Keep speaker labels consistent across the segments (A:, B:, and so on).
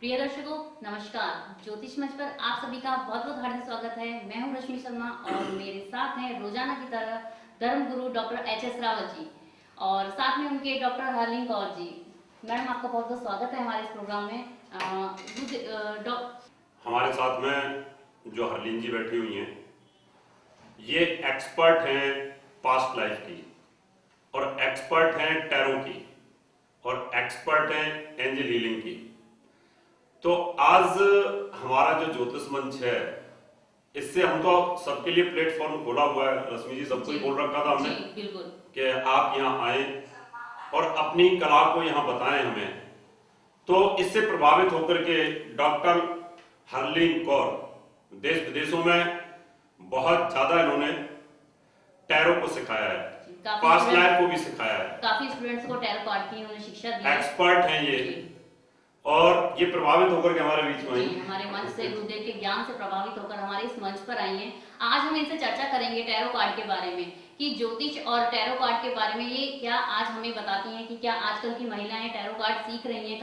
A: प्रिय दर्शकों नमस्कार। ज्योतिष मंच पर आप सभी का बहुत बहुत हार्दिक स्वागत है। मैं हूं रश्मि शर्मा और मेरे साथ हैं रोजाना की तरह धर्म गुरु डॉक्टर एच.एस. रावत जी और साथ में उनके डॉक्टर हरलीन कौर जी। मैडम आपका बहुत बहुत स्वागत है हमारे इस प्रोग्राम में।
B: हमारे साथ में जो हरलीन जी बैठी हुई हैं ये एक्सपर्ट हैं पास्ट लाइफ की और एक्सपर्ट हैं टैरो की और एक्सपर्ट हैं एंजल हीलिंग की। तो आज हमारा जो ज्योतिष मंच है इससे हम तो सबके लिए प्लेटफॉर्म खोला हुआ है। रश्मि जी सबको ही बोल रखा था हमने
A: बिल्कुल
B: कि आप यहाँ आए और अपनी कला को यहाँ बताएं हमें। तो इससे प्रभावित होकर के डॉक्टर हरलीन कौर देश विदेशों में बहुत ज्यादा इन्होंने टैरो को सिखाया है, पास्ट लाइफ को भी सिखाया है।
A: काफी स्टूडेंट्स को टैरो कार्ड की उन्होंने शिक्षा दी है।
B: एक्सपर्ट हैं ये और ये प्रभावित होकर के हमारे बीच में आई,
A: हमारे मंच से गुरुदेव के ज्ञान से प्रभावित होकर हमारे इस मंच पर आई हैं। आज हम इनसे चर्चा करेंगे टैरो कार्ड के बारे में कि ज्योतिष और टैरो कार्ड के बारे में ये क्या आज हमें बताती हैं कि क्या आजकल की महिलाएं टैरो कार्ड सीख रही हैं।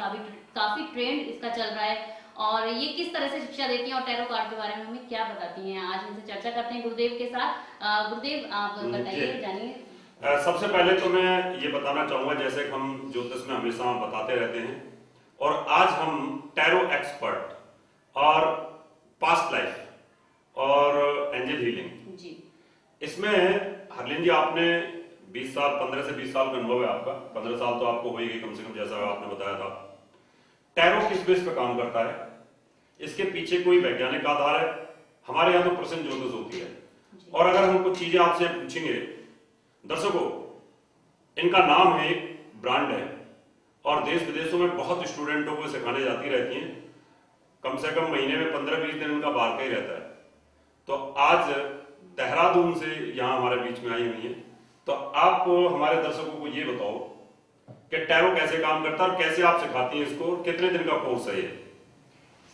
A: काफी ट्रेंड इसका चल रहा है और ये किस तरह से शिक्षा देती हैं और टैरो कार्ड के बारे में हमें क्या बताती हैं। आज इनसे चर्चा करते हैं गुरुदेव के साथ। गुरुदेव आप बताइए, जानिए।
B: सबसे पहले तो मैं ये बताना चाहूंगा जैसे हम ज्योतिष में हमेशा बताते रहते हैं और आज हम टैरो एक्सपर्ट और पास्ट लाइफ और एंजल हीलिंग
A: जी
B: इसमें हरलीन जी आपने 20 साल 15 से 20 साल का अनुभव है आपका। 15 साल तो आपको हो ही गई कम से कम, जैसा आपने बताया था। टैरो किस बेस पे काम करता है, इसके पीछे कोई वैज्ञानिक आधार है? हमारे यहाँ तो प्रश्न ज्योतिष होती है और अगर हम कुछ चीजें आपसे पूछेंगे दर्शकों, इनका नाम है, ब्रांड है और देश विदेशों में बहुत स्टूडेंटों को सिखाने जाती रहती हैं। कम से कम महीने में 15-20 दिन उनका बाहर का ही रहता है। तो आज देहरादून से यहाँ हमारे बीच में आई हुई है। तो आप हमारे दर्शकों को ये बताओ कि टैरो कैसे काम करता है और कैसे आप सिखाती हैं इसको, कितने दिन का कोर्स है ये?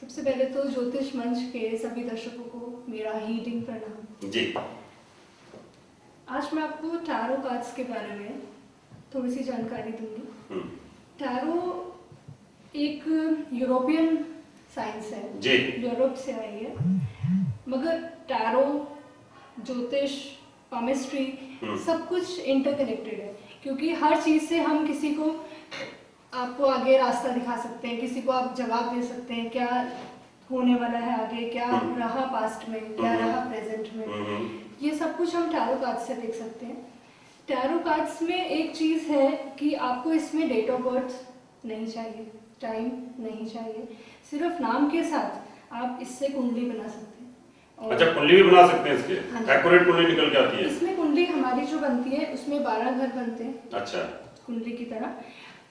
C: सबसे पहले तो ज्योतिष मंच के सभी दर्शकों को मेरा हीटिंग प्रणाम
B: जी।
C: आज मैं आपको टैरो कार्ड्स के बारे में थोड़ी सी जानकारी दूंगी। टैरो एक यूरोपियन साइंस है
B: जी,
C: यूरोप से आई है, मगर टैरो, ज्योतिष, पामिस्ट्री सब कुछ इंटरकनेक्टेड है क्योंकि हर चीज से हम किसी को आपको आगे रास्ता दिखा सकते हैं, किसी को आप जवाब दे सकते हैं क्या होने वाला है आगे, क्या रहा पास्ट में, क्या रहा प्रेजेंट में। ये सब कुछ हम टैरो कार्ड्स से देख सकते हैं। टैरो कार्ड्स में एक चीज है कि आपको इसमें डेट ऑफ बर्थ नहीं चाहिए, टाइम नहीं चाहिए, सिर्फ नाम के साथ आप इससे कुंडली बना सकते हैं।
B: अच्छा, कुंडली भी बना सकते हैं इसके? एक्यूरेट कुंडली निकल के आती है
C: इसमें? कुंडली हमारी जो बनती है उसमें 12 घर बनते हैं।
B: अच्छा,
C: कुंडली की तरह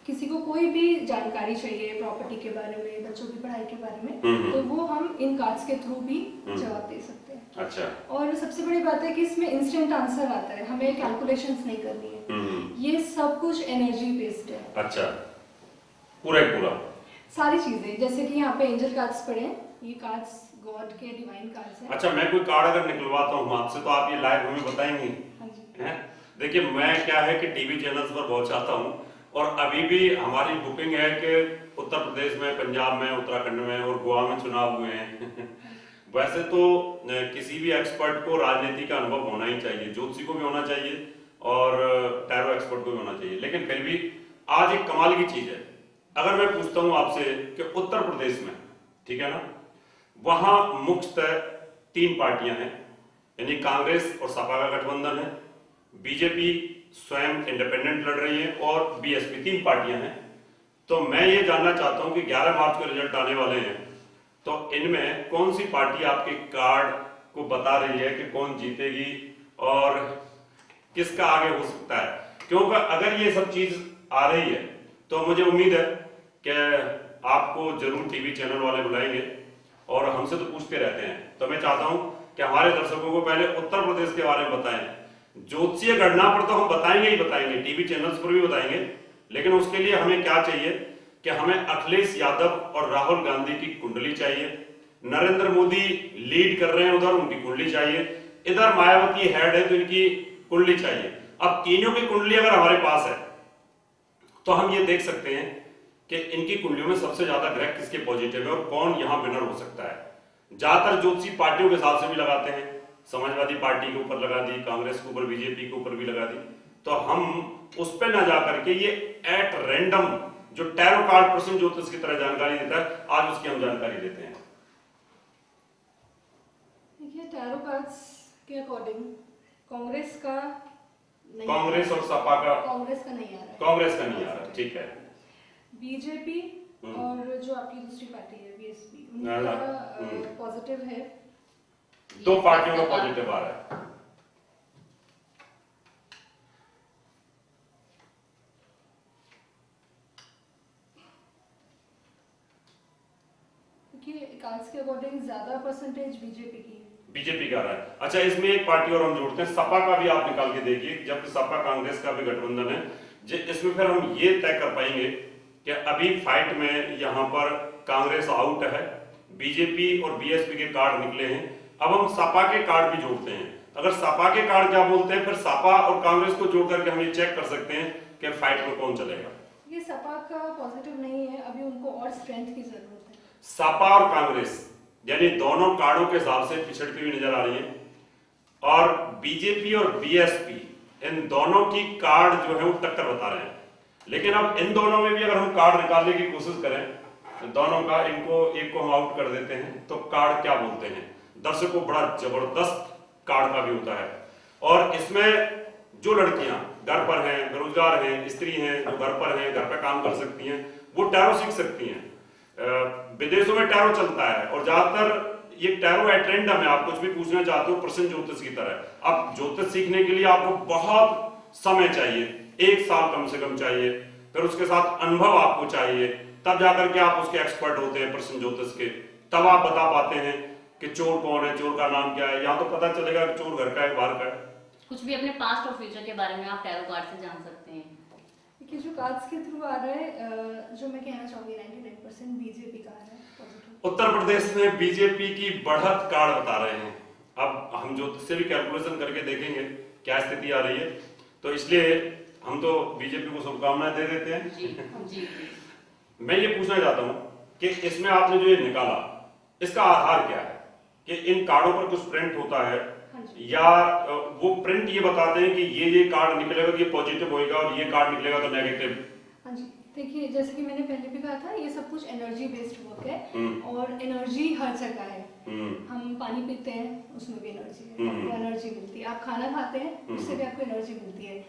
C: किसी को कोई भी जानकारी चाहिए प्रॉपर्टी के बारे में, बच्चों की पढ़ाई के बारे में, तो वो हम इन कार्ड्स के थ्रू भी जवाब दे सकते हैं।
B: अच्छा।
C: और सबसे बड़ी बात है कि इसमें इंस्टेंट आंसर आता है, हमें कैलकुलेशंस नहीं करनी है। ये सब कुछ एनर्जी बेस्ड है।
B: अच्छा, पूरा
C: सारी चीजें, जैसे कि यहाँ पे एंजल कार्ड्स पड़े हैं, ये कार्ड्स गॉड के डिवाइन कार्ड्स हैं।
B: अच्छा, मैं कोई कार्ड अगर निकलवाता हूँ आपसे तो आप ये लाइव हमें बताएंगे?
C: हाँ जी।
B: हैं? देखिए, मैं क्या है कि टीवी चैनल्स पर बहुत चाहता हूँ और अभी भी हमारी बुकिंग है कि उत्तर प्रदेश में, पंजाब में, उत्तराखंड में और गोवा में चुनाव हुए हैं। वैसे तो किसी भी एक्सपर्ट को राजनीति का अनुभव होना ही चाहिए, ज्योतिषी को भी होना चाहिए और टैरो एक्सपर्ट को भी होना चाहिए, लेकिन फिर भी आज एक कमाल की चीज है। अगर मैं पूछता हूं आपसे कि उत्तर प्रदेश में, ठीक है ना, वहां मुख्यतः 3 पार्टियां हैं, यानी कांग्रेस और सपा का गठबंधन है, बीजेपी स्वयं इंडिपेंडेंट लड़ रही है और बीएसपी, 3 पार्टियां हैं। तो मैं ये जानना चाहता हूं कि 11 मार्च को रिजल्ट आने वाले हैं, तो इनमें कौन सी पार्टी आपके कार्ड को बता रही है कि कौन जीतेगी और किसका आगे हो सकता है? क्योंकि अगर ये सब चीज आ रही है तो मुझे उम्मीद है कि आपको जरूर टीवी चैनल वाले बुलाएंगे और हमसे तो पूछते रहते हैं। तो मैं चाहता हूं कि हमारे दर्शकों को पहले उत्तर प्रदेश के बारे में बताएं। ज्योतिषीय गणना पर तो हम बताएंगे ही बताएंगे, टीवी चैनल्स पर भी बताएंगे, लेकिन उसके लिए हमें क्या चाहिए कि हमें अखिलेश यादव और राहुल गांधी की कुंडली चाहिए, नरेंद्र मोदी लीड कर रहे हैं उधर, उनकी कुंडली चाहिए, इधर मायावती हेड है तो इनकी कुंडली चाहिए। अब तीनों की कुंडली अगर हमारे पास है तो हम ये देख सकते हैं कि इनकी कुंडलियों में सबसे ज्यादा ग्रह किसके पॉजिटिव है और कौन यहाँ विनर हो सकता है। ज्यादातर ज्योतिषी पार्टियों के हिसाब से भी लगाते हैं, समाजवादी पार्टी के ऊपर लगा दी, कांग्रेस के ऊपर, बीजेपी के ऊपर भी लगा दी। तो हम उस पर ना जाकर के ये एट रैंडम जो टैरो कार्ड प्रश्न ज्योतिष की तरह जानकारी देता है, आज उसकी हम जानकारी देते हैं।
C: देखिए, टैरो कार्ड्स के अकॉर्डिंग कांग्रेस का नहीं,
B: कांग्रेस और सपा का,
C: कांग्रेस का नहीं आ रहा है,
B: कांग्रेस का नहीं आ रहा, ठीक है।
C: बीजेपी और जो आपकी दूसरी पार्टी है बीएसपी, उनका पॉजिटिव है।
B: दो पार्टियों का पॉजिटिव आ रहा है।
C: कार्ड्स के अकॉर्डिंग ज्यादा परसेंटेज बीजेपी की है।
B: बीजेपी का रहा है। अच्छा, इसमें एक पार्टी और हम जोड़ते हैं, सपा का भी आप निकाल के देखिए, जबकि सपा कांग्रेस का भी गठबंधन है। इसमें फिर हम ये तय कर पाएंगे कि अभी फाइट में यहाँ पर कांग्रेस आउट है, बीजेपी और बीएसपी के कार्ड निकले हैं। अब हम सपा के कार्ड भी जोड़ते हैं। अगर सपा के कार्ड क्या बोलते हैं, फिर सपा और कांग्रेस को जोड़ करके हम ये चेक कर सकते हैं कि फाइट में कौन चलेगा।
C: ये सपा का पॉजिटिव नहीं है, अभी उनको और स्ट्रेंथ की जरूरत है।
B: सपा और कांग्रेस यानी दोनों कार्डों के हिसाब से पिछड़ती हुई नजर आ रही है, और बीजेपी और बीएसपी इन दोनों की कार्ड जो है वो टक्कर बता रहे हैं। लेकिन अब इन दोनों में भी अगर हम कार्ड निकालने की कोशिश करें तो दोनों का, इनको एक को हम आउट कर देते हैं, तो कार्ड क्या बोलते हैं, दर्शकों को बड़ा जबरदस्त कार्ड का भी होता है। और इसमें जो लड़कियां घर पर हैं, बेरोजगार हैं, स्त्री हैं, जो घर पर हैं, घर पर काम कर सकती हैं, वो टैरो सीख सकती हैं। विदेशों में टैरो चलता है और ज्यादातर ये टैरो एट्रेंडम है। आप कुछ भी पूछना चाहते हो प्रश्न ज्योतिष की तरह। अब ज्योतिष सीखने के लिए आपको बहुत समय चाहिए, 1 साल कम से कम चाहिए, फिर उसके साथ अनुभव आपको चाहिए, तब जाकर के आप उसके एक्सपर्ट होते हैं प्रश्न ज्योतिष के। तब आप बता पाते हैं कि चोर कौन है, चोर का नाम क्या है। यहाँ तो पता चलेगा कि चोर घर का है, बाहर का है।
A: कुछ भी अपने पास्ट और फ्यूचर के बारे में आप टैरो कार्ड से जान सकते हैं।
C: कि जो कार्ड्स के थ्रू आ रहा है, जो मैं कहना चाहूंगी 99% बीजेपी का आ रहा है पॉजिटिव।
B: उत्तर प्रदेश में बीजेपी की बढ़त कार्ड बता रहे हैं। अब हम जो से भी कैलकुलेशन करके देखेंगे क्या स्थिति आ रही है, तो इसलिए हम तो बीजेपी को शुभकामनाएं दे देते हैं।
A: जी जी।
B: मैं ये पूछना चाहता हूँ कि इसमें आपने जो ये निकाला, इसका आधार क्या है कि इन कार्डों पर कुछ प्रिंट होता है, या वो प्रिंट ये बताते हैं कि ये कार्ड निकलेगा तो ये पॉजिटिव होएगा और ये कार्ड निकलेगा तो नेगेटिव?
C: हाँ जी, देखिए जैसे कि मैंने पहले भी कहा था, ये सब कुछ एनर्जी बेस्ड वर्क है और एनर्जी हर जगह है। हम पानी पीते हैं उसमें भी एनर्जी है, आपको एनर्जी मिलती है। आप खाना खाते हैं उससे भी आपको एनर्जी मिलती है।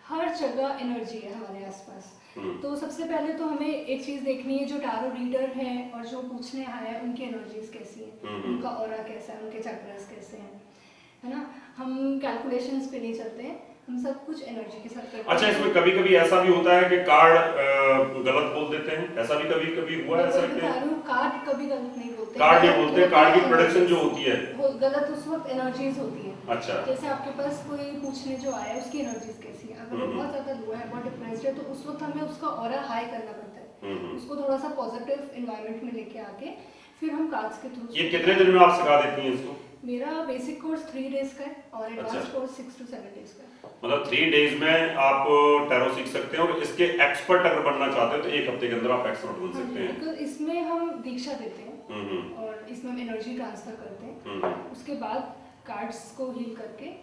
C: हर जगह एनर्जी है हमारे आसपास। तो सबसे पहले तो हमें एक चीज देखनी है, जो टैरो रीडर है और जो पूछने आया है उनकी एनर्जीज कैसी है, उनका ऑरा कैसा है, उनके चक्रास कैसे हैं, है ना। हम कैलकुलेशंस पे नहीं चलते हैं, हम सब कुछ एनर्जी के साथ करते हैं।
B: अच्छा, इसमें कभी कभी ऐसा भी होता है कि कार्ड गलत बोल देते हैं, ऐसा भी कभी कभी हुआ है? ऐसा
C: कार्ड कभी गलत नहीं बोलते,
B: कार्ड नहीं बोलते, कार्ड की प्रोडक्शन जो होती है
C: गलत उस वक्त एनर्जीज होती है।
B: अच्छा,
C: जैसे आपके पास कोई पूछने जो आया है उसकी एनर्जीज कैसी है, अगर वो बहुत ज्यादा लो है, बहुत डिप्रेस्ड है, तो उस वक्त हमें उसका ऑरा हाई करना पड़ता है, उसको थोड़ा सा पॉजिटिव एनवायरनमेंट में लेके आके फिर हम कार्ड्स के थ्रू।
B: ये कितने दिन में आप सिखा देती हैं इसको?
C: मेरा बेसिक कोर्स 3 डेज का है और एडवांस कोर्स 6 to 7 डेज का है।
B: मतलब 3 डेज में आप टैरो सीख सकते हैं, और इसके एक्सपर्ट अगर बनना चाहते हो तो 1 हफ्ते के अंदर आप एक्सपर्ट बन सकते हैं।
C: तो इसमें हम दीक्षा देते हैं और इसमें हम एनर्जी ट्रांसफर करते हैं। उसके बाद कार्ड्स को हील करके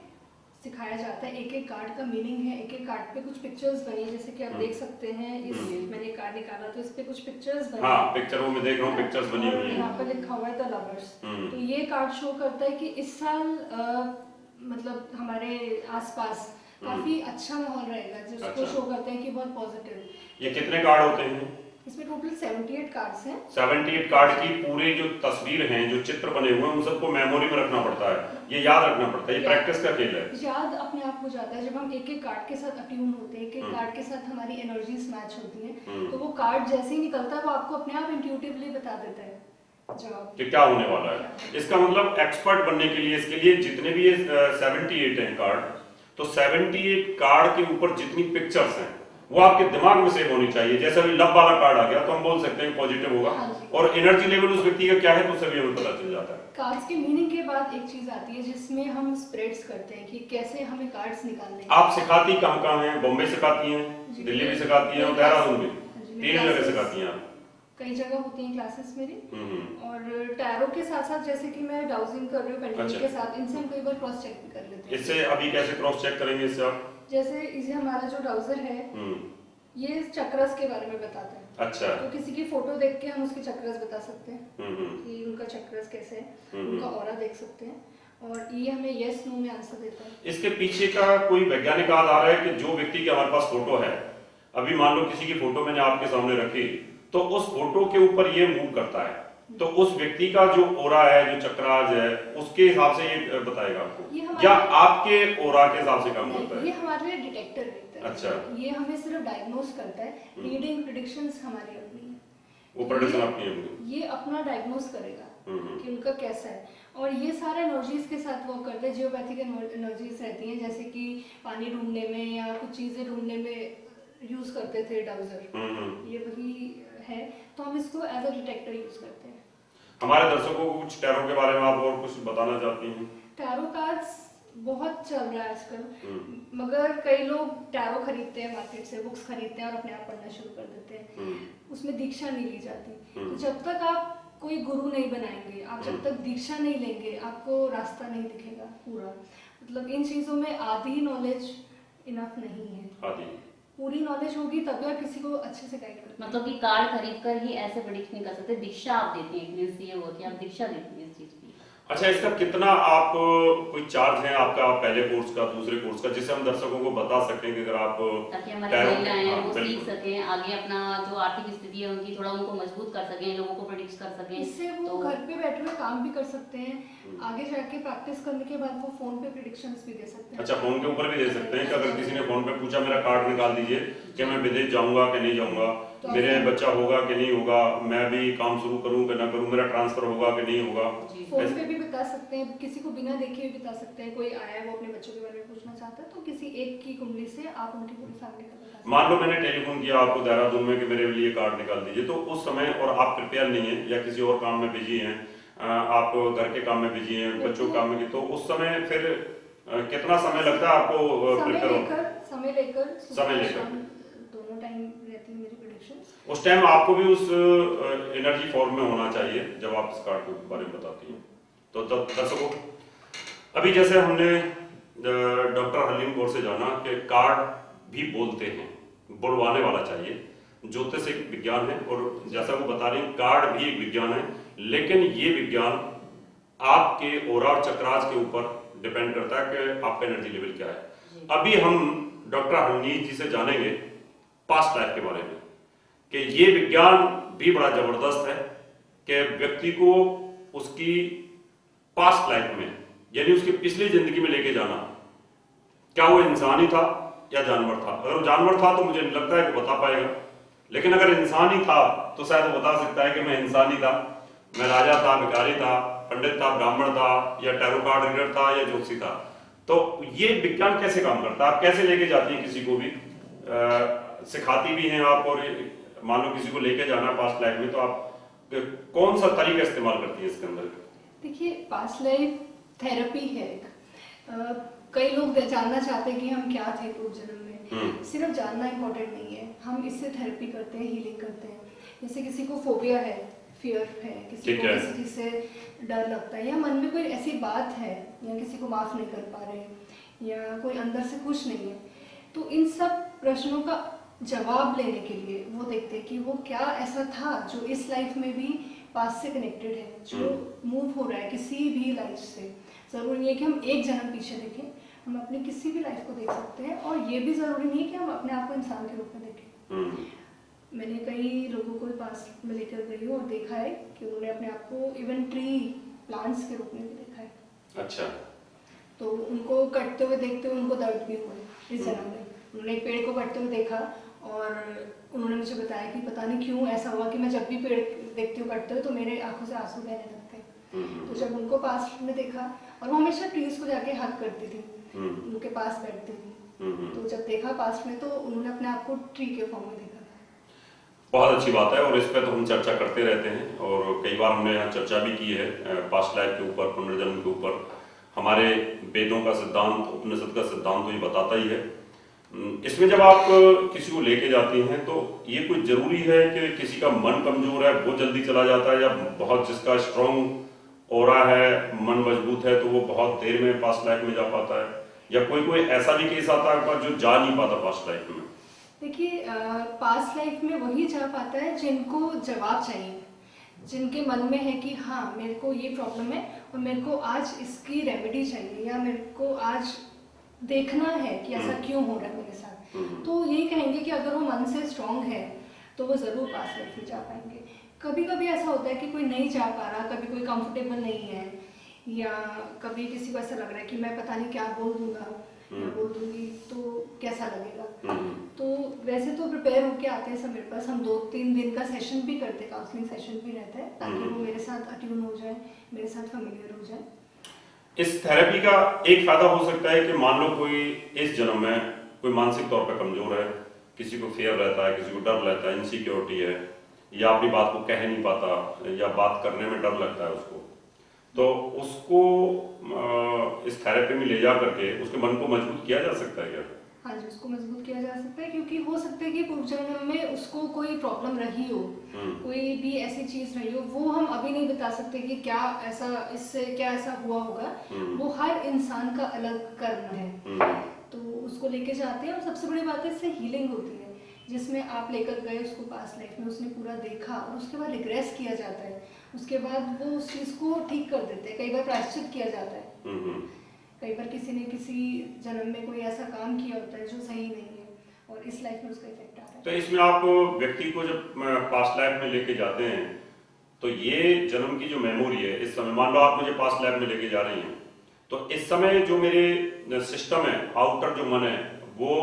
C: सिखाया जाता है। एक एक कार्ड का मीनिंग है, एक एक कार्ड पे कुछ पिक्चर्स बनी, जैसे कि आप देख सकते हैं। इस मैंने कार्ड निकाला तो इस पे कुछ पिक्चर्स बनी।
B: हाँ, पिक्चर वो मैं देख रहा हूँ, पिक्चर्स बनी हुई हैं।
C: यहाँ पे लिखा हुआ है द लवर्स। तो ये कार्ड शो करता है कि इस साल मतलब हमारे आसपास काफी अच्छा माहौल रहेगा, जिसको शो करते हैं कि बहुत पॉजिटिव।
B: ये कितने कार्ड होते हैं?
C: इसमें टोटल 78 कार्ड्स हैं।
B: 78 कार्ड की पूरी जो तस्वीर हैं, जो चित्र बने हुए हैं, उन सबको मेमोरी में रखना पड़ता है, ये याद रखना पड़ता है, ये प्रैक्टिस का खेल है।
C: याद अपने आप हो जाता है जब हम एक एक कार्ड के साथ अट्यून होते हैं, एक एक कार्ड के साथ हमारी एनर्जीज मैच होती हैं, तो वो कार्ड जैसे ही निकलता है वो आपको अपने आप इंट्यूटिवली बता देता है जवाब
B: कि क्या होने वाला है। इसका मतलब एक्सपर्ट बनने के लिए, इसके लिए जितने भी ये 78 हैं कार्ड, तो 78 कार्ड के ऊपर जितनी पिक्चर्स हैं वो आपके दिमाग में सेव होनी चाहिए। जैसे अभी लव वाला कार्ड आ गया तो हम बोल सकते हैं पॉजिटिव होगा, और एनर्जी लेवल उस व्यक्ति का क्या है तो सभी हमें पता चल जाता है।
C: कार्ड्स के मीनिंग के बाद एक चीज आती है जिसमें हम स्प्रेड्स करते हैं कि कैसे हमें कार्ड्स निकालने हैं।
B: आप सिखाती कहाँ कहाँ हैं? बॉम्बे सिखाती हैं, दिल्ली भी सिखाती हैं और देहरादून भी? तीनों जगह सिखाती हैं आप?
C: कई जगह होती हैं क्लासेस मेरी।
B: हम्म।
C: और टैरो के साथ साथ जैसे कि मैं डाउजिंग कर रही हूँ पेंडुलम
B: अच्छा।
C: के साथ, इनसे हम कई बार क्रॉस चेक भी कर लेते हैं।
B: इससे अभी कैसे क्रॉस चेक करेंगे इससे आप?
C: जैसे इसे हमारा जो डाउजर है ये चक्रस के बारे में बताता है।
B: अच्छा।
C: तो किसी की फोटो देख के हम उसके चक्रस बता सकते हैं
B: हम्म।
C: कि उनका चक्रस कैसे है, उनका ऑरा देख सकते हैं, और ये हमें यस नो में आंसर देता है।
B: इसके पीछे का कोई वैज्ञानिक आधार है कि जो व्यक्ति के हमारे पास फोटो है, अभी मान लो किसी की फोटो मैंने आपके सामने रखी, तो उस फोटो के ऊपर ये मूव करता है, तो उस व्यक्ति का जो ओरा है, जो चक्राज है, उसके हिसाब से ये बताएगा आपको, या आपके ओरा के हिसाब से काम करता है?
C: ये हमारे लिए डिटेक्टर रहता है।
B: अच्छा।
C: ये हमें सिर्फ डायग्नोस करता है, रीडिंग प्रेडिक्शंस हमारी अपनी है।
B: वो प्रेडिक्शन आपकी है?
C: ये अपना डायग्नोस करेगा कि उनका कैसा है, और ये सारे एनर्जीज के साथ वर्क करते हैं। जियोपैथिक एनर्जीज रहती हैं, जैसे कि पानी ढूंढने में या कुछ चीजें ढूंढने में यूज करते थे डाउजर, ये वही है। तो हम इसको एज अ डिटेक्टर यूज करते हैं।
B: हमारे दर्शकों को कुछ टैरो के बारे में आप और कुछ बताना चाहती हैं?
C: टैरो कार्ड्स बहुत चल रहा है आजकल, मगर कई लोग टैरो खरीदते हैं मार्केट से, बुक्स खरीदते हैं और अपने आप पढ़ना शुरू कर देते हैं। उसमें दीक्षा नहीं ली जाती। तो जब तक आप कोई गुरु नहीं बनाएंगे, आप जब तक दीक्षा नहीं लेंगे, आपको रास्ता नहीं दिखेगा पूरा। मतलब इन चीजों में आधी नॉलेज इनफ नहीं है।
B: आधी
C: पूरी नॉलेज होगी तभी आप किसी को अच्छे से गाइड करेंगे।
A: मतलब कि कार्ड खरीद कर ही ऐसे प्रेडिक्ट नहीं कर सकते, दीक्षा आप देते हैं, मींस ये वो कि आप दीक्षा देते हैं इस चीज की।
B: अच्छा, इसका कितना आप कोई चार्ज है आपका, पहले कोर्स का, दूसरे कोर्स का, जिससे हम दर्शकों को बता सकते हैं कि अगर आप
A: ताकि हमारे महिलाएं हैं वो सीख सकें, आगे अपना जो आर्थिक स्थिति है उनकी थोड़ा उनको मजबूत कर सकें, लोगों को प्रेडिक्ट कर सकें।
C: इससे वो घर पे बैठे हुए काम भी कर सकते हैं, आगे जाके प्रैक्टिस करने के बाद वो फोन पे प्रेडिक्शंस भी दे सकते हैं।
B: अच्छा, फोन के ऊपर भी दे सकते हैं कि अगर किसी ने फोन पे पूछा मेरा कार्ड निकाल दीजिए कि मैं विदेश जाऊंगा कि नहीं जाऊंगा, मेरे बच्चा होगा कि नहीं होगा, मैं भी काम शुरू करूं कि ना करूं, मेरा ट्रांसफर होगा कि नहीं होगा,
C: फोन पे भी बता सकते हैं। किसी को बिना देखे भी बता सकते हैं। कोई आया है वो अपने बच्चों के बारे में पूछना चाहता है, तो किसी एक की कुंडली से आप उनकी पूरी फैमिली का बता सकते हैं।
B: मान लो मैंने टेलीफोन किया आपको देहरादून में कि मेरे लिए कार्ड निकाल दीजिए, तो उस समय और आप प्रिपेयर नहीं है या किसी और काम में बिजी हैं, आप घर के काम में बिजी हैं, बच्चों के काम में, तो उस समय फिर कितना समय लगता है आपको प्रिपेयर?
C: समय लेकर दोनों टाइम रहती है मेरी प्रेडिक्शंस।
B: उस टाइम आपको भी उस एनर्जी फॉर्म में होना चाहिए जब आप इस कार्ड के बारे में बताती हैं। तो दर्शकों, अभी जैसे हमने डॉक्टर हलीम कौर से जाना कि कार्ड भी बोलते हैं, बुलवाने वाला चाहिए। ज्योतिष एक विज्ञान है और जैसा वो बता रही कार्ड भी एक विज्ञान है, लेकिन ये विज्ञान आपके ओरा और चक्रास के ऊपर डिपेंड करता है कि आपका एनर्जी लेवल क्या है। अभी हम डॉक्टर हनीफ जी से जानेंगे पास्ट लाइफ के बारे में कि ये विज्ञान भी बड़ा जबरदस्त है कि व्यक्ति को उसकी पास्ट लाइफ में, यानी उसकी पिछली जिंदगी में लेके जाना, क्या वो इंसान ही था या जानवर था। अगर वो जानवर था तो मुझे नहीं लगता है कि बता पाएगा, लेकिन अगर इंसान ही था तो शायद वो बता सकता है कि मैं इंसान ही था, मैं राजा था, भिखारी था, पंडित था, ब्राह्मण था, या टैरो कार्ड रीडर था, या ज्योतिषी था। तो ये विज्ञान कैसे काम करता है, आप कैसे लेके जाती हैं किसी को भी, सिखाती भी हैं आप, और मान लो किसी को लेके जाना पास्ट लाइफ में, तो आप कौन सा तरीका इस्तेमाल करती है इसके अंदर?
C: देखिए, पास्ट लाइफ थेरेपी है। कई लोग जानना चाहते हैं कि हम क्या थे पूर्व जन्म में। सिर्फ जानना इम्पोर्टेंट नहीं है, हम इससे थेरेपी करते हैं, हीलिंग करते हैं। जैसे किसी को फोबिया है, फियर है, किसी को किसी चीज से डर लगता है, या मन में कोई ऐसी बात है, या किसी को माफ नहीं कर पा रहे, या कोई अंदर से खुश नहीं है, तो इन सब प्रश्नों का जवाब लेने के लिए वो देखते हैं कि वो क्या ऐसा था जो इस लाइफ में भी पास्ट से कनेक्टेड है, जो मूव हो रहा है किसी भी लाइफ से। जरूरी नहीं है कि हम एक जन्म पीछे देखें, हम अपनी किसी भी लाइफ को देख सकते हैं, और ये भी जरूरी नहीं है कि हम अपने आप को इंसान के रूप में देखें। मैंने कई लोगों को पास्ट में लेकर गई हूँ और देखा है कि उन्होंने अपने आप को इवन ट्री प्लांट्स के रूप में भी देखा है।
B: अच्छा।
C: तो उनको कटते हुए देखते हुए उनको दर्द भी हुआ इस जन्म में। उन्होंने एक पेड़ को कटते हुए देखा और उन्होंने मुझे बताया कि पता नहीं क्यों ऐसा हुआ कि मैं जब भी पेड़ देखती हूँ कटते हुए तो मेरे आंखों से आंसू बहने लगते हैं। तो जब उनको पास्ट में देखा, और वो हमेशा ट्रीज को जाके हग करती थी, उनके पास बैठती थी, तो जब देखा पास्ट में तो उन्होंने अपने आप को ट्री के फॉर्म में देखा।
B: बहुत अच्छी बात है, और इस पर तो हम चर्चा करते रहते हैं, और कई बार हमने यहाँ चर्चा भी की है पास्ट लाइफ के ऊपर, पुनर्जन्म के ऊपर। हमारे वेदों का सिद्धांत, उपनिषद का सिद्धांत तो ये बताता ही है। इसमें जब आप किसी को लेके जाती हैं तो ये कुछ जरूरी है कि किसी का मन कमजोर है वो जल्दी चला जाता है, या बहुत जिसका स्ट्रॉन्ग ऑरा है, मन मजबूत है, तो वो बहुत देर में पास्ट लाइफ में जा पाता है, या कोई कोई ऐसा भी केस आता है जो जा नहीं पाता पास्ट लाइफ में?
C: देखिए, पास्ट लाइफ में वही जा पाता है जिनको जवाब चाहिए, जिनके मन में है कि हाँ मेरे को ये प्रॉब्लम है और मेरे को आज इसकी रेमेडी चाहिए, या मेरे को आज देखना है कि ऐसा क्यों हो रहा है मेरे साथ, तो यही कहेंगे कि अगर वो मन से स्ट्रांग है तो वो ज़रूर पास्ट लाइफ में जा पाएंगे। कभी कभी ऐसा होता है कि कोई नहीं जा पा रहा, कभी कोई कंफर्टेबल नहीं है, या कभी किसी को ऐसा लग रहा है कि मैं पता नहीं क्या बोल दूंगा या बोल दूंगी तो कैसा लगेगा, तो वैसे तो प्रिपेयर होके आते हैं सब मेरे पास। हम 2-3 दिन का सेशन भी करते हैं, काउंसलिंग सेशन भी रहता है, ताकि वो मेरे साथ अट्यून हो जाए, मेरे साथ फेमिलियर हो जाए।
B: इस थेरेपी का एक फायदा हो सकता है कि मान लो कोई इस जन्म में कोई मानसिक तौर पर कमजोर है, किसी को फेयर रहता है, किसी को डर रहता है, इनसिक्योरिटी है, या अपनी बात को कह नहीं पाता, या बात करने में डर लगता है उसको, तो उसको इस थेरेपी में ले जा करके उसके मन को मजबूत किया जा सकता है क्या?
C: हाँ जी, उसको मजबूत किया जा सकता है, क्योंकि हो सकता है कि पूर्व जन्म में उसको कोई प्रॉब्लम रही हो, कोई भी ऐसी चीज रही हो, वो हम अभी नहीं बता सकते कि क्या ऐसा, इससे क्या ऐसा हुआ होगा, वो हर इंसान का अलग कर्म है, तो उसको लेके जाते हैं। और सबसे बड़ी बात है इससे हीलिंग होती है, जिसमें आप लेकर गए उसको पास्ट लाइफ में, उसने पूरा देखा और उसके बाद रिग्रेस किया जाता है, उसके बाद वो उस चीज को ठीक कर देते हैं, कई बार प्रायश्चित किया जाता है, कई बार किसी ने किसी जन्म में कोई ऐसा काम किया होता है जो सही नहीं है और इस लाइफ में उसका इफेक्ट आता है।
B: तो इसमें आप व्यक्ति को जब पास्ट लाइफ में लेके जाते हैं तो ये जन्म की जो मेमोरी है, इस समय मान लो आप मुझे पास्ट लाइफ में लेके जा रही हैं, तो इस समय जो मेरे सिस्टम है, आउटर जो मन है, वो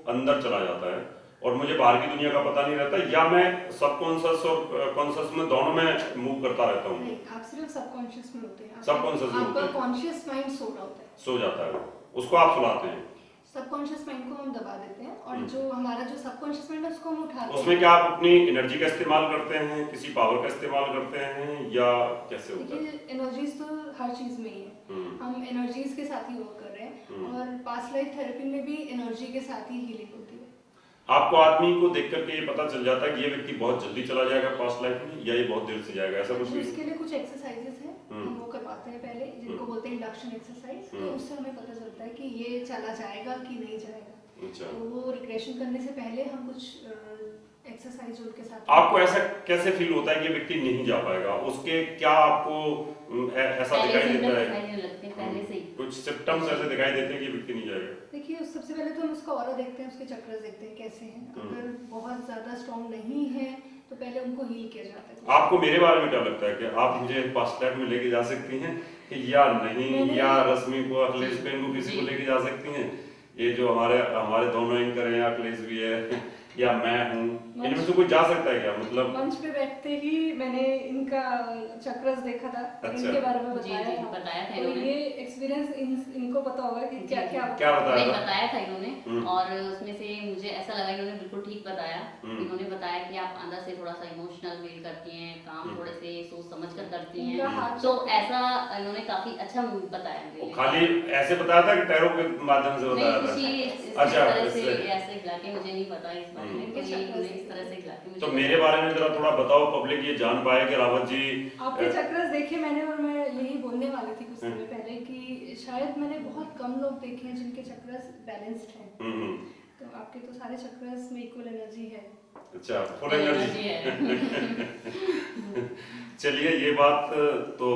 B: अंदर चला जाता है और मुझे बाहर की दुनिया का पता नहीं रहता, या मैं सबकॉन्शियस और कॉन्शियस में दोनों में मूव करता रहता हूँ?
C: नहीं, आप सिर्फ सबकॉन्शियस में होते हैं।
B: सबकॉन्शियस में होते
C: आपका
B: हैं।
C: कॉन्शियस माइंड सो रहा होता है,
B: सो जाता है, उसको आप सुलाते हैं?
C: सबकॉन्शियस माइंड को हम दबा देते हैं, और जो हमारा जो सबकॉन्शियस माइंड है उसको हम उठाते हैं।
B: उसमें क्या आप अपनी एनर्जी का इस्तेमाल करते हैं, किसी पावर का इस्तेमाल करते हैं, या कैसे होता है?
C: देखिए, एनर्जीज तो हर चीज में ही है, हम एनर्जीज के साथ ही वर्क कर रहे हैं, और पास्ट लाइफ थेरेपी में भी एनर्जी के साथ ही हीलिंग होती है।
B: आपको आदमी को देख करके ये पता चल जाता है कि ये व्यक्ति बहुत जल्दी चला जाएगा पास्ट लाइफ में, या ये बहुत देर से जाएगा, ऐसा कुछ भी?
C: उसके लिए कुछ एक्सरसाइजेस हैं, हम वो करवाते हैं पहले, जिनको बोलते हैं इंडक्शन एक्सरसाइज, तो उससे हमें पता चलता है कि ये चला जाएगा कि नहीं जाएगा।
B: अच्छा।
C: तो वो रिग्रेशन करने से पहले हम कुछ एक्सरसाइज उनके साथ।
B: आपको ऐसा कैसे फील होता है कि ये व्यक्ति नहीं जा पाएगा? उसके क्या आपको ऐसा दिखाई देता है?
A: पहले से ही
B: कुछ सिम्टम्स ऐसे दिखाई देते हैं कि ये व्यक्ति नहीं जाएगा?
C: देखिए, सबसे पहले तो हम उसका ऑरा देखते हैं, उसके चक्र देखते हैं कैसे हैं, अगर बहुत ज्यादा स्ट्रॉन्ग नहीं है तो पहले उनको हील किया जाता है।
B: आपको मेरे बारे में क्या लगता है कि आप मुझे पास्ट लाइफ में लेके जा सकती हैं या नहीं, या रश्मि को, अखिलेश बेन को, किसी को लेके जा सकती हैं? ये जो हमारे दोनों एंकर हैं, अखिलेश भी है या मैं हूँ, इनमें से कोई जा सकता है क्या? मतलब
C: मंच पे बैठते ही मैंने इनका चक्रस देखा था,
B: अच्छा।
C: इनके बारे में
A: जी, जी, बताया था
C: तो
A: इन्होंने।
C: ये एक्सपीरियंस इनको पता होगा कि क्या क्या
B: क्या बताया
A: नहीं
B: था?
A: बताया था इन्होंने, और उसमें से मुझे ऐसा लगा इन्होंने बिल्कुल ठीक बताया। इन्होंने बताया कि आप अंदर से थोड़ा सा इमोशनल फील करती हैं, काम थोड़े से सोच समझ कर करती
C: इनका
A: हैं,
C: हाथ
A: तो ऐसा इन्होंने काफी अच्छा बताया मुझे।
B: वो खाली ऐसे बताया था कि टैरो के माध्यम से बताया था?
A: नहीं, इस
B: अच्छा,
A: तरह से
B: इससे।
A: ऐसे खिला के मुझे नहीं पता इस बारे में, तो ये इन्होंने इस तरह से खिला के मुझे।
B: तो मेरे बारे में जरा थोड़ा बताओ, पब्लिक ये जान पाए कि रावत जी
C: आपके चक्रस देखे मैंने, और मैं यही बोलने वाली थी कुछ समय पहले कि शायद मैंने बहुत कम लोग देखे हैं जिनके चक्रस बैलेंस्ड हैं, तो आपके तो सारे चक्रस में इक्वल एनर्जी है।
B: अच्छा, फुल एनर्जी
A: है।
B: चलिए, ये बात तो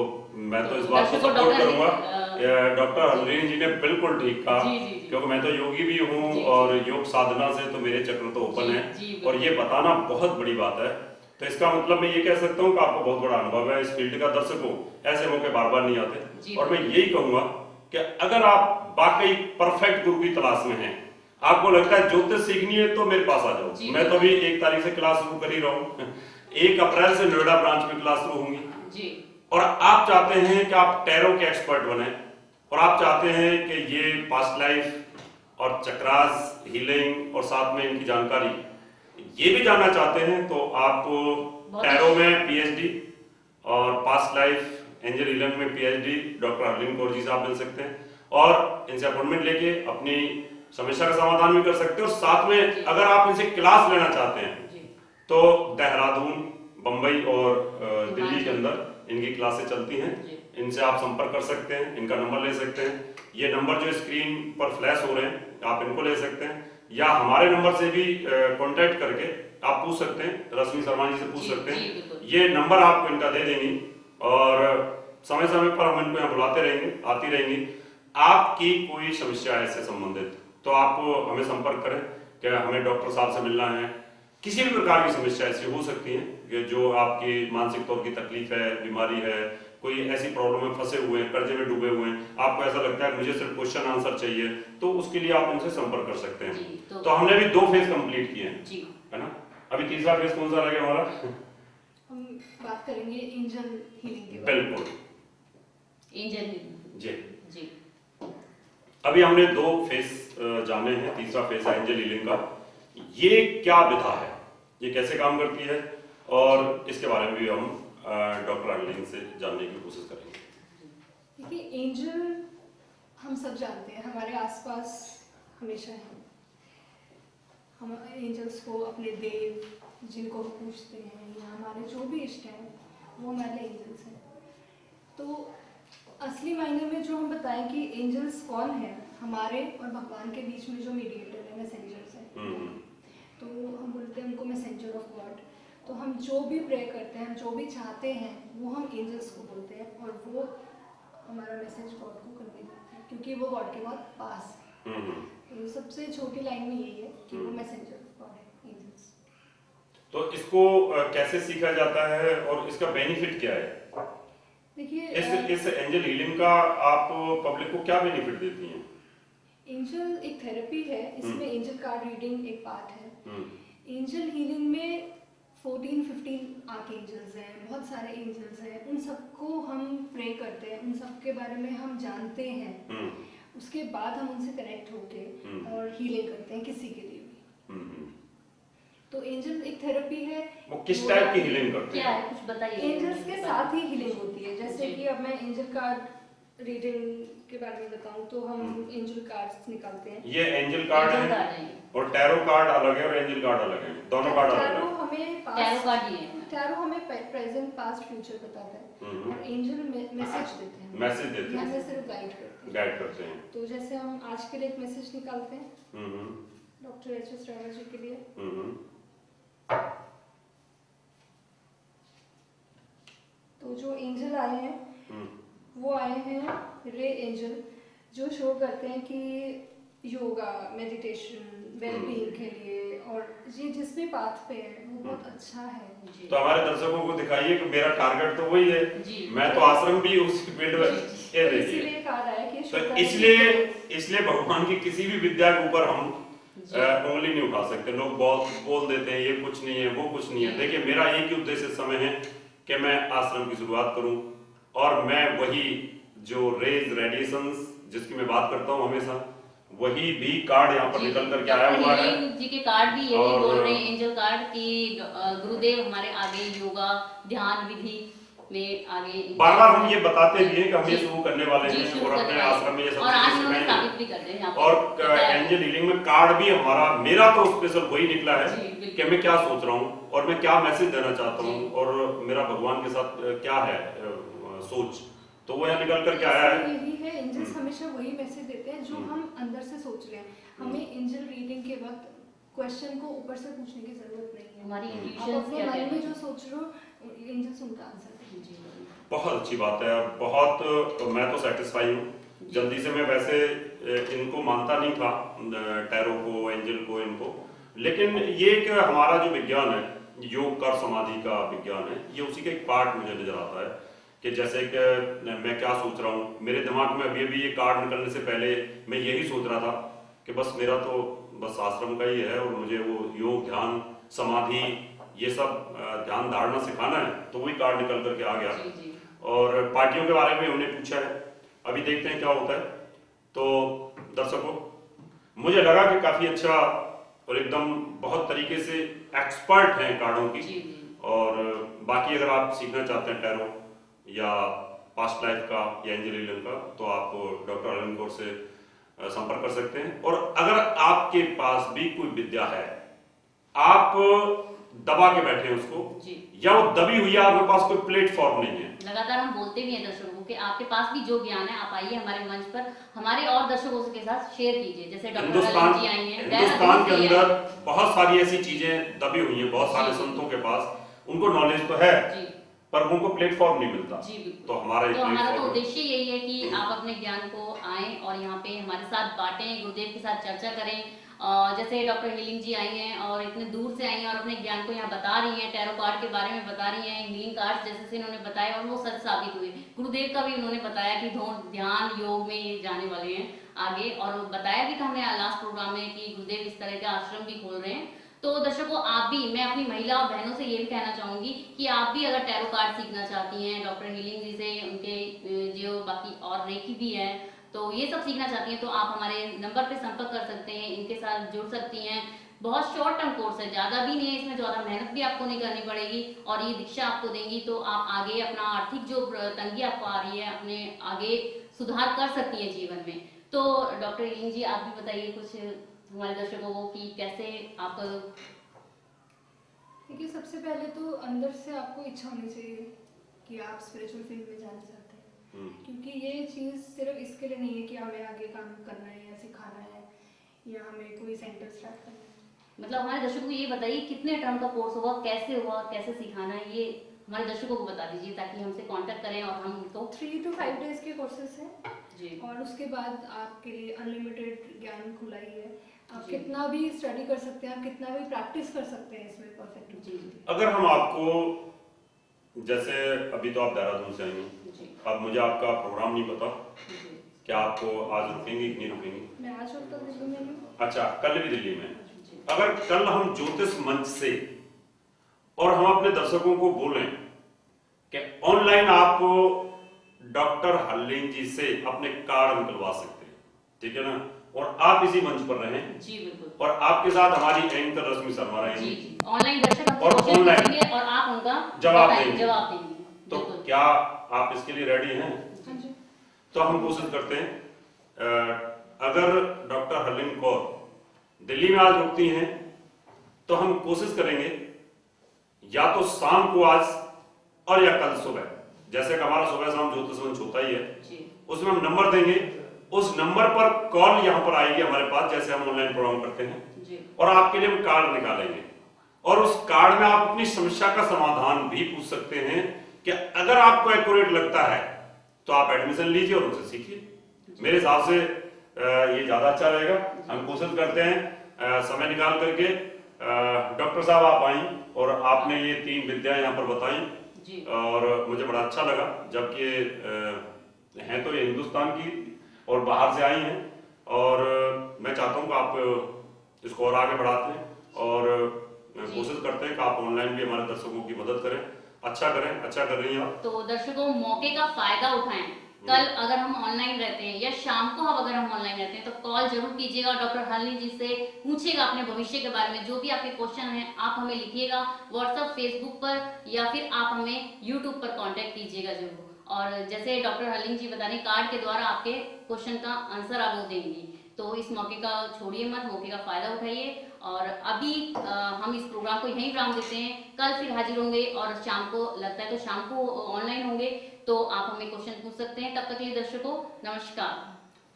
B: मैं तो इस बात को
A: दर्शकों,
B: सपोर्ट
A: डॉक्टर
B: करूंगा, डॉक्टर हरलीन जी ने बिल्कुल ठीक कहा,
A: जी, जी, जी।
B: क्योंकि मैं तो योगी भी हूँ
A: जी,
B: और योग साधना से तो मेरे चक्र तो ओपन
A: जी,
B: है,
A: जी,
B: और
A: बिल्कुल।
B: ये बताना बहुत बड़ी बात है। तो इसका मतलब मैं ये कह सकता हूँ कि आपको बहुत बड़ा अनुभव है इस फील्ड का। दर्शकों, ऐसे मौके बार बार नहीं आते,
A: जी,
B: और मैं यही कहूंगा कि अगर आप वाकई परफेक्ट गुरु की तलाश में हैं, आपको लगता है ज्योतिष सीखनी है, तो मेरे पास आ जाओ।
A: जी,
B: मैं तो अभी 1 तारीख से क्लास शुरू कर ही रहा हूँ, 1 अप्रैल से नोएडा ब्रांच में क्लास शुरू होंगी,
A: जी,
B: और आप चाहते हैं कि आप टैरो के एक्सपर्ट बने, और आप चाहते हैं कि ये पास्ट लाइफ और चक्रास हीलिंग और साथ में इनकी जानकारी ये भी जानना चाहते हैं, तो आप टैरो में पीएचडी और पास्ट लाइफ एंजल हीलिंग में पीएचडी डॉक्टर हरलीन कौर जी से आप मिल सकते हैं, और इनसे अपॉइंटमेंट लेके अपनी समस्या का समाधान भी कर सकते हैं, और साथ में अगर आप इनसे क्लास लेना चाहते हैं
A: जी
B: तो देहरादून, बम्बई और दिल्ली के अंदर इनकी क्लासें चलती हैं। इनसे आप संपर्क कर सकते हैं, इनका नंबर ले सकते हैं। ये नंबर जो स्क्रीन पर फ्लैश हो रहे हैं, आप इनको ले सकते हैं, या हमारे नंबर से भी कांटेक्ट करके आप पूछ सकते हैं, रश्मि शर्मा जी से पूछ सकते हैं। ये नंबर आपको इनका दे देंगी और समय समय पर हम इनको यहाँ बुलाते रहेंगे, आती रहेंगी। आपकी कोई समस्या है इससे संबंधित तो आप हमें संपर्क करें कि हमें डॉक्टर साहब से मिलना है। किसी भी प्रकार की समस्या ऐसी हो सकती है कि जो आपकी मानसिक तौर की तकलीफ है, बीमारी है, कोई ऐसी प्रॉब्लम में फंसे हुए हैं, कर्जे में डूबे हुए हैं, आपको ऐसा लगता है मुझे सिर्फ क्वेश्चन आंसर चाहिए, तो उसके लिए आप उनसे संपर्क कर सकते हैं। तो हमने अभी 2 फेज कंप्लीट किए हैं
A: जी,
B: है ना। अभी तीसरा फेज कौन सा रहेगा हमारा?
C: हम बात करेंगे एंजल हीलिंग के बारे में।
B: बिल्कुल,
A: एंजल
B: जी
A: जी।
B: अभी हमने 2 फेज जाने हैं, तीसरा फेज है एंजल हीलिंग का। ये क्या विधा है, ये कैसे काम करती है, और इसके बारे में भी हम डॉक्टर अर्लिन से जानने की कोशिश करेंगे।
C: देखिए, एंजल हम सब जानते हैं, हमारे आसपास हमेशा हैं। हम एंजल्स को अपने देव जिनको हम पूछते हैं या हमारे जो भी इष्ट हैं वो हमारे एंजल्स हैं। तो असली मायने में जो हम बताएं कि एंजल्स कौन है, हमारे और भगवान के बीच में जो मीडिएटर है, मैसेंजर्स हैं। तो हम बोलते हैं उनको मैसेंजर ऑफ गॉड। तो हम जो भी प्रे करते हैं, हम जो भी चाहते हैं, वो हम एंजल्स को बोलते हैं, और वो हमारा मैसेज गॉड को कन्वे करते हैं, क्योंकि वो गॉड के बहुत पास है। तो सबसे छोटी लाइन में यही है कि वो मैसेंजर ऑफ गॉड है, एंजल्स।
B: तो इसको कैसे सीखा जाता है और इसका बेनिफिट क्या है?
C: देखिए,
B: इस एंजल हीलिंग का आप पब्लिक को क्या बेनिफिट देती हैं?
C: एंजल एक थेरेपी है, इसमें एंजल कार्ड रीडिंग एक पार्ट है। एंजल हीलिंग में 14-15 आर्कएंजल्स हैं, बहुत सारे एंजल्स हैं, उन सबको हम प्रे करते हैं, उन सब के बारे में हम जानते हैं। उसके बाद हम उनसे कनेक्ट होके और हीलिंग करते हैं किसी के लिए भी। तो एंजल एक थेरेपी है।
B: वो किस टाइप की हीलिंग करते हैं?
A: क्या है, कुछ बताइए।
C: एंजल्स के साथ ही हीलिंग होती है। जैसे कि अब मैं एंजल कार्ड रीडिंग के बारे में बताऊं तो हम एंजल कार्ड्स निकालते हैं।
B: ये एंजल कार्ड है और टैरो कार्ड अलग है और एंजल कार्ड अलग है, दोनों कार्ड अलग है।
C: टैरो हमें प्रेजेंट, पास्ट, फ्यूचर बताता है, और एंजल मैसेज देते हैं।
B: मैसेज देते हैं,
C: हमें सिर्फ गाइड करते हैं। तो जैसे हम आज के लिए एक मैसेज निकालते हैं डॉक्टर एच.एस. रावत जी के लिए। तो जो एंजल आए हैं वो आए हैं रे एंजल, जो शो करते हैं कि योगा, मेडिटेशन, वेलबीइंग के लिए, और ये जिस भी पाथ पे है वो बहुत अच्छा है।
B: तो हमारे दर्शकों को दिखाइए कि मेरा टारगेट तो वही है, मैं तो आश्रम भी उसी फील्ड में, ये देखिए।
C: इसलिए कहा है कि
B: तो इसलिए भगवान की किसी भी विद्या के ऊपर हम उंगली नहीं उठा सकते। लोग बहुत बोल देते हैं ये कुछ नहीं है, वो कुछ नहीं है। देखिए, मेरा एक ही उद्देश्य इस समय है कि मैं आश्रम की शुरुआत करूं, और मैं वही जो रेज रेडिएशंस जिसकी मैं बात करता हूं हमेशा, वही भी कार्ड यहाँ पर निकल करके आया हुआ है।
A: जी के कार्ड भी यही बोल रहे हैं, एंजल कार्ड की गुरुदेव हमारे आगे योगा ध्यान विधि में आगे
B: बार-बार हम ये बताते भी हैं कि हम ये शुरू करने वाले हैं और अपने आश्रम में ये सब
A: सिखाएंगे।
B: और एंजल हीलिंग में कार्ड भी हमारा, मेरा तो स्पेशल वही निकला है कि मैं क्या सोच रहा हूँ और मैं क्या मैसेज देना चाहता हूँ और मेरा भगवान के साथ क्या है सोच, तो वो यहाँ निकल कर क्या आया है।
C: यही है, एंजल्स हमेशा वही मैसेज देते हैं जो हम अंदर से सोच रहे हैं। हमें एंजल रीडिंग के वक्त क्वेश्चन को ऊपर से पूछने की जरूरत नहीं है।
A: हमारी
C: आप अपने मन में जो सोच रहे हो, एंजल्स उनका आंसर देंगे।
B: बहुत अच्छी बात है, बहुत मैं तो सेटिस्फाई हूँ। जल्दी से मैं वैसे इनको मानता नहीं था, टैरो को, एंजल को, इनको, लेकिन ये कि हमारा जो विज्ञान है, योग का समाधि का विज्ञान है, ये उसी का एक पार्ट मुझे नजर आता है। कि जैसे कि मैं क्या सोच रहा हूँ, मेरे दिमाग में अभी अभी ये कार्ड निकलने से पहले मैं यही सोच रहा था कि बस मेरा तो बस आश्रम का ही है और मुझे वो योग, ध्यान, समाधि, ये सब ध्यान धारणा सिखाना है, तो वही कार्ड निकल करके आ गया। और पार्टियों के बारे में हमने पूछा है, अभी देखते हैं क्या होता है। तो दर्शकों, मुझे लगा कि काफी अच्छा और एकदम बहुत तरीके से एक्सपर्ट हैं कार्डों की। और बाकी अगर आप सीखना चाहते हैं टैरो या पास्ट लाइफ का या एंजल हीलिंग का, तो आप डॉक्टर अर्लिन कौर से संपर्क कर सकते हैं। और अगर आपके पास भी कोई विद्या है, आप दबा के बैठे हैं उसको,
A: जी।
B: या वो दबी हुई है, आपके पास कोई प्लेटफॉर्म नहीं है।
A: लगातार हम बोलते भी हैं दर्शकों को कि आपके पास भी जो ज्ञान है, आप आइए हमारे मंच पर, हमारे और दर्शकों के साथ शेयर कीजिए। जैसे डॉक्टर
B: हिंदुस्तान
A: जी आई हैं,
B: हिंदुस्तान के अंदर बहुत सारी ऐसी चीजें दबी हुई हैं, बहुत सारे
A: जी।
B: संतों के पास, उनको नॉलेज तो है
A: जी
B: पर उनको प्लेटफॉर्म नहीं मिलता।
A: जी बिल्कुल।
B: तो हमारा
A: तो हमारा तो
B: प्लेटफॉर्म
A: उद्देश्य यही है कि आप अपने ज्ञान को आएं और यहाँ पे हमारे साथ बांटें, गुरुदेव के साथ चर्चा करें। जैसे डॉक्टर हीलिंग जी आई हैं और इतने दूर से आई हैं और अपने ज्ञान को यहाँ बता रही हैं, टैरो कार्ड के बारे में बता रही हैं, हीलिंग कार्ड जैसे से इन्होंने बताया और वो सच साबित हुए। गुरुदेव का भी उन्होंने बताया कि ध्यान योग में ये जाने वाले हैं आगे, और बताया भी था हमने लास्ट प्रोग्राम में कि गुरुदेव इस तरह का आश्रम भी खोल रहे हैं। तो दर्शकों, आप भी, मैं अपनी महिला और बहनों से ये भी कहना चाहूंगी कि आप भी अगर टैरो कार्ड सीखना चाहती हैं डॉक्टर हीलिंग जी से, उनके जो बाकी और रेकी भी है, तो ये सब सीखना चाहती हैं तो आप हमारे नंबर पे संपर्क कर सकते हैं, इनके साथ जुड़ सकती हैं। बहुत शॉर्ट टर्म कोर्स है, ज्यादा भी नहीं है, इसमें ज्यादा मेहनत भी आपको नहीं करनी पड़ेगी और ये दीक्षा आपको देंगी तो आप आगे अपना आर्थिक जो तंगी आपको आ रही है, अपने आगे सुधार कर सकती है जीवन में। तो डॉक्टर हीलिंग जी, आप भी बताइए कुछ हमारे दर्शकों को कि कैसे आप।
C: देखिए, सबसे पहले तो अंदर से आपको इच्छा होनी चाहिए कि आप स्पिरिचुअल फील्ड में जाना चाहते हैं, क्योंकि ये चीज़ सिर्फ इसके लिए नहीं है कि हमें आगे काम करना है या सिखाना है या हमें कोई सेंटर स्टार्ट करना है।
A: मतलब हमारे दर्शकों को ये बताइए कितने टर्म का कोर्स होगा, कैसे सिखाना है, ये हमारे दर्शकों को बता दीजिए ताकि हमसे कांटेक्ट करें और हम उनको।
C: 3 to 5 डेज के कोर्सेज हैं
A: जी।
C: और उसके बाद आपके लिए अनलिमिटेड ज्ञान खुला ही है। आप
A: जी।
C: कितना भी स्टडी कर सकते हैं, आप कितना भी प्रैक्टिस कर सकते हैं इसमें परफेक्ट।
A: जी।
B: अगर हम आपको, जैसे अभी तो आप देहरादून से आई हैं,
A: जी।
B: अब मुझे आपका प्रोग्राम नहीं पता,
A: जी।
B: क्या आपको आज रुकेंगी कि नहीं रुकेंगी?
C: मैं आज तो दिल्ली में हूँ।
B: अच्छा, कल भी दिल्ली में।
A: जी।
B: अगर कल हम ज्योतिष मंच से और हम अपने दर्शकों को बोलें कि ऑनलाइन आप डॉक्टर हल्लिंग जी से अपने कार्ड निकलवा सकते हैं, ठीक है ना, और आप इसी मंच पर रहें।
A: जी बिल्कुल।
B: और आपके साथ हमारी एंकर रश्मि शर्मा
A: जी
B: रहेंगी।
A: जी। ऑनलाइन दर्शक आपको
B: और
A: क्वेश्चन
B: ऑनलाइन
A: पूछेंगे और आप उनका
B: जवाब
A: बताएंगे,
B: देंगे। तो
A: बिल्कुल।
B: क्या आप इसके लिए रेडी हैं?
C: हाँ जी।
B: तो हम कोशिश करते हैं, अगर डॉक्टर हरलिन कौर दिल्ली में आज रुकती हैं तो हम कोशिश करेंगे या तो शाम को आज और या कल सुबह, जैसे कि हमारा सुबह शाम ज्योतिष मंच होता ही है,
A: जी।
B: उसमें हम नंबर देंगे, उस नंबर पर कॉल यहाँ पर आएगी हमारे पास, जैसे हम ऑनलाइन प्रोग्राम करते हैं,
A: जी।
B: और आपके लिए हम कार्ड निकालेंगे और उस कार्ड में आप अपनी समस्या का समाधान भी पूछ सकते हैं कि अगर आपको एक्यूरेट लगता है तो आप एडमिशन लीजिए और उनसे सीखिए। मेरे हिसाब से ये ज्यादा अच्छा रहेगा। हम कोशिश करते हैं समय निकाल करके, डॉक्टर साहब आप आई और आपने ये 3 विद्याएं यहाँ पर बताई
A: जी।
B: और मुझे बड़ा अच्छा लगा, जबकि हैं तो ये हिंदुस्तान की और बाहर से आई हैं, और मैं चाहता हूँ कि आप इसको और आगे बढ़ाते हैं और कोशिश करते हैं कि आप ऑनलाइन भी हमारे दर्शकों की मदद करें, अच्छा करें, अच्छा कर रही हैं आप।
A: तो दर्शकों, मौके का फायदा उठाएं। कल अगर हम ऑनलाइन रहते हैं या शाम को अगर हम ऑनलाइन रहते हैं तो कॉल जरूर कीजिएगा, डॉक्टर हरलिन जी से पूछिएगा अपने भविष्य के बारे में, जो भी आपके क्वेश्चन हैं आप हमें लिखिएगा व्हाट्सएप, फेसबुक पर, या फिर आप हमें यूट्यूब पर कांटेक्ट कीजिएगा जरूर। और जैसे डॉक्टर हरलिन जी बता रहे, कार्ड के द्वारा आपके क्वेश्चन का आंसर आप वो देंगी, तो इस मौके का छोड़िए मत, मौके का फायदा उठाइए। और अभी हम इस प्रोग्राम को यहीं विराम देते हैं, कल फिर हाजिर होंगे और शाम को लगता है तो शाम को ऑनलाइन होंगे, तो आप हमें क्वेश्चन पूछ सकते हैं। तब तक के लिए दर्शकों नमस्कार।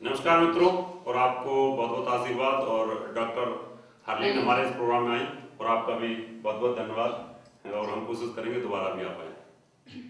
B: नमस्कार मित्रों, और आपको बहुत बहुत आशीर्वाद, और डॉक्टर हरलिन हमारे इस प्रोग्राम में आई और आपका भी बहुत बहुत धन्यवाद, और हम कोशिश करेंगे दोबारा भी आप आए।